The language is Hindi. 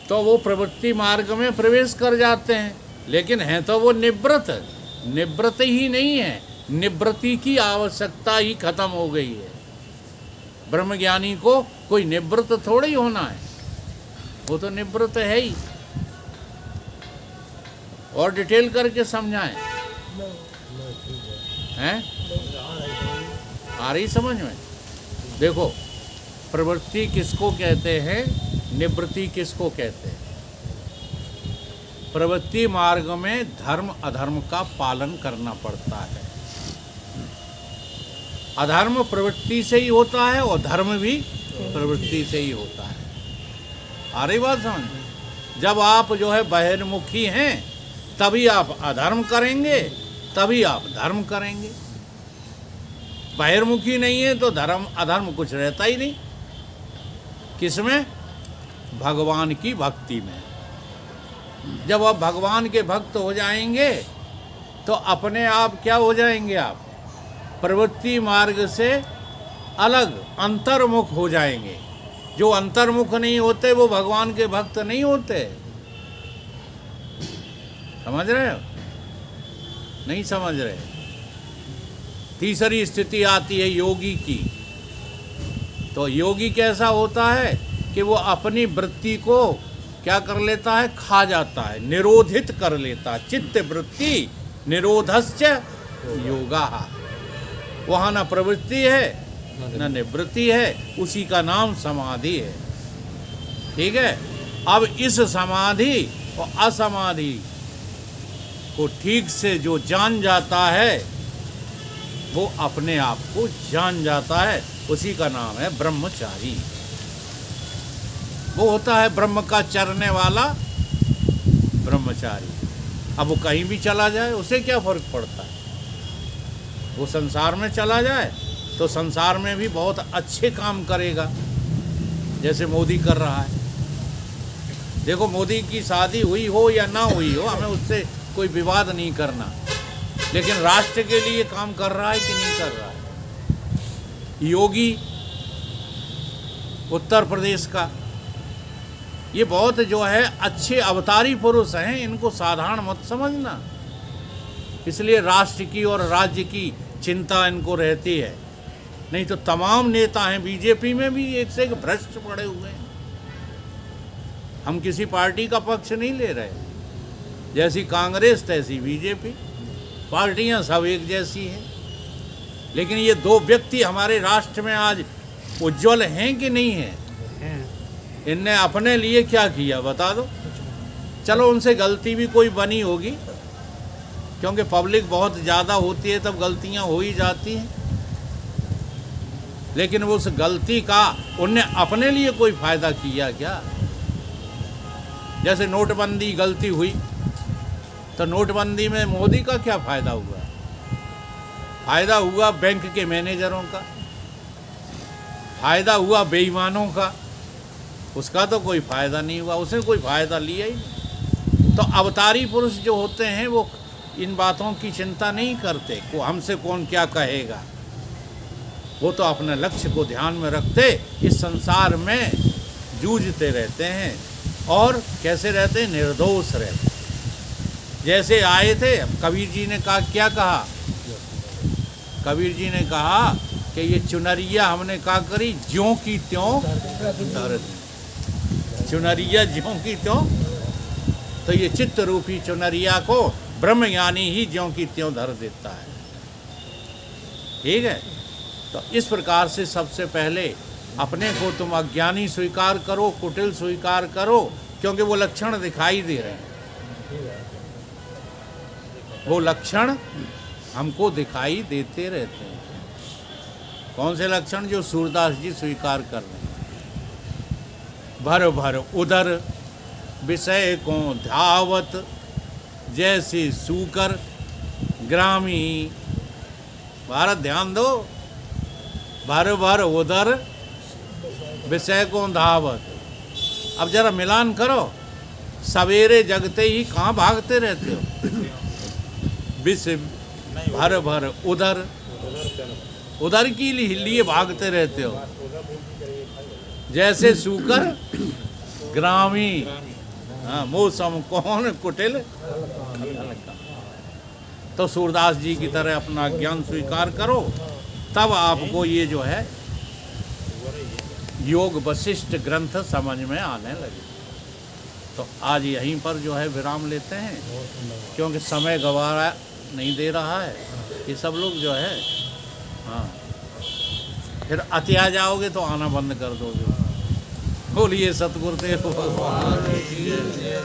तो वो प्रवृत्ति मार्ग में प्रवेश कर जाते हैं, लेकिन हैं तो वो निवृत्त। निवृत्त ही नहीं है, निवृत्ति की आवश्यकता ही खत्म हो गई है। ब्रह्मज्ञानी को कोई निवृत्त थोड़ी होना है, वो तो निवृत्त है ही। और डिटेल करके समझाएं, हैं? आ रही समझ में? देखो, प्रवृत्ति किसको कहते हैं, निवृत्ति किसको कहते हैं? प्रवृत्ति मार्ग में धर्म अधर्म का पालन करना पड़ता है। अधर्म प्रवृत्ति से ही होता है और धर्म भी प्रवृत्ति से ही होता है। आ रही बात समझ में? जब आप जो है बहिर्मुखी हैं तभी आप अधर्म करेंगे, तभी आप धर्म करेंगे। बहिर्मुखी नहीं है तो धर्म अधर्म कुछ रहता ही नहीं। किसमें? भगवान की भक्ति में। जब आप भगवान के भक्त हो जाएंगे तो अपने आप क्या हो जाएंगे? आप प्रवृत्ति मार्ग से अलग अंतर्मुख हो जाएंगे। जो अंतर्मुख नहीं होते वो भगवान के भक्त नहीं होते। समझ रहे हो? नहीं समझ रहे? तीसरी स्थिति आती है योगी की। तो योगी कैसा होता है कि वो अपनी वृत्ति को क्या कर लेता है? खा जाता है, निरोधित कर लेता है। चित्त वृत्ति निरोधश्च योगा। वहाँ न प्रवृत्ति है न निवृत्ति है, उसी का नाम समाधि है। ठीक है? अब इस समाधि और असमाधि को ठीक से जो जान जाता है वो अपने आप को जान जाता है, उसी का नाम है ब्रह्मचारी। वो होता है ब्रह्म का चरने वाला ब्रह्मचारी। अब वो कहीं भी चला जाए उसे क्या फर्क पड़ता है? वो संसार में चला जाए तो संसार में भी बहुत अच्छे काम करेगा, जैसे मोदी कर रहा है। देखो, मोदी की शादी हुई हो या ना हुई हो, हमें उससे कोई विवाद नहीं करना, लेकिन राष्ट्र के लिए काम कर रहा है कि नहीं कर रहा है? योगी उत्तर प्रदेश का, ये बहुत जो है अच्छे अवतारी पुरुष हैं, इनको साधारण मत समझना। इसलिए राष्ट्र की और राज्य की चिंता इनको रहती है। नहीं तो तमाम नेता हैं बीजेपी में भी एक से एक भ्रष्ट पड़े हुए हैं। हम किसी पार्टी का पक्ष नहीं ले रहे, जैसी कांग्रेस तैसी बीजेपी, पार्टियां सब एक जैसी हैं। लेकिन ये दो व्यक्ति हमारे राष्ट्र में आज उज्जवल हैं कि नहीं हैं? इनने अपने लिए क्या किया बता दो? चलो, उनसे गलती भी कोई बनी होगी, क्योंकि पब्लिक बहुत ज़्यादा होती है तब गलतियां हो ही जाती हैं। लेकिन वो उस गलती का उनने अपने लिए कोई फ़ायदा किया क्या? जैसे नोटबंदी गलती हुई, तो नोटबंदी में मोदी का क्या फ़ायदा हुआ? फ़ायदा हुआ बैंक के मैनेजरों का, फ़ायदा हुआ बेईमानों का। उसका तो कोई फ़ायदा नहीं हुआ, उसने कोई फ़ायदा लिया ही नहीं। तो अवतारी पुरुष जो होते हैं वो इन बातों की चिंता नहीं करते को हमसे कौन क्या कहेगा। वो तो अपने लक्ष्य को ध्यान में रखते इस संसार में जूझते रहते हैं। और कैसे रहते हैं? निर्दोष रहते। जैसे आए थे, कबीर जी ने कहा, क्या कहा? कबीर जी ने कहा कि ये चुनरिया हमने क्या करी, ज्यों की त्यों धर दी। चुनरिया ज्यों की त्यों, तो ये चित्त रूपी चुनरिया को ब्रह्मज्ञानी ही ज्यों की त्यों धर देता है। ठीक है? तो इस प्रकार से सबसे पहले अपने को तुम अज्ञानी स्वीकार करो, कुटिल स्वीकार करो, क्योंकि वो लक्षण दिखाई दे रहे हैं। वो लक्षण हमको दिखाई देते रहते हैं। कौन से लक्षण? जो सूरदास जी स्वीकार कर रहे हैं। भर भर उदर विषय को ध्यावत, जैसे सूकर ग्रामी। भारत ध्यान दो, भर भर उदर विषय को धावत। अब जरा मिलान करो, सवेरे जगते ही कहाँ भागते रहते हो? विषय भर भर उदर, उदर के लिए भागते रहते हो। जैसे सूकर ग्रामी, हाँ, मौसम कौन कुटिल। तो सूरदास जी की तरह अपना ज्ञान स्वीकार करो, तब आपको ये जो है योग वशिष्ठ ग्रंथ समझ में आने लगे। तो आज यहीं पर जो है विराम लेते हैं, क्योंकि समय गवारा नहीं दे रहा है ये सब लोग जो है। हाँ, फिर अति आ जाओगे तो आना बंद कर दोगे। बोलिए सतगुरुदेव भगवान की जय।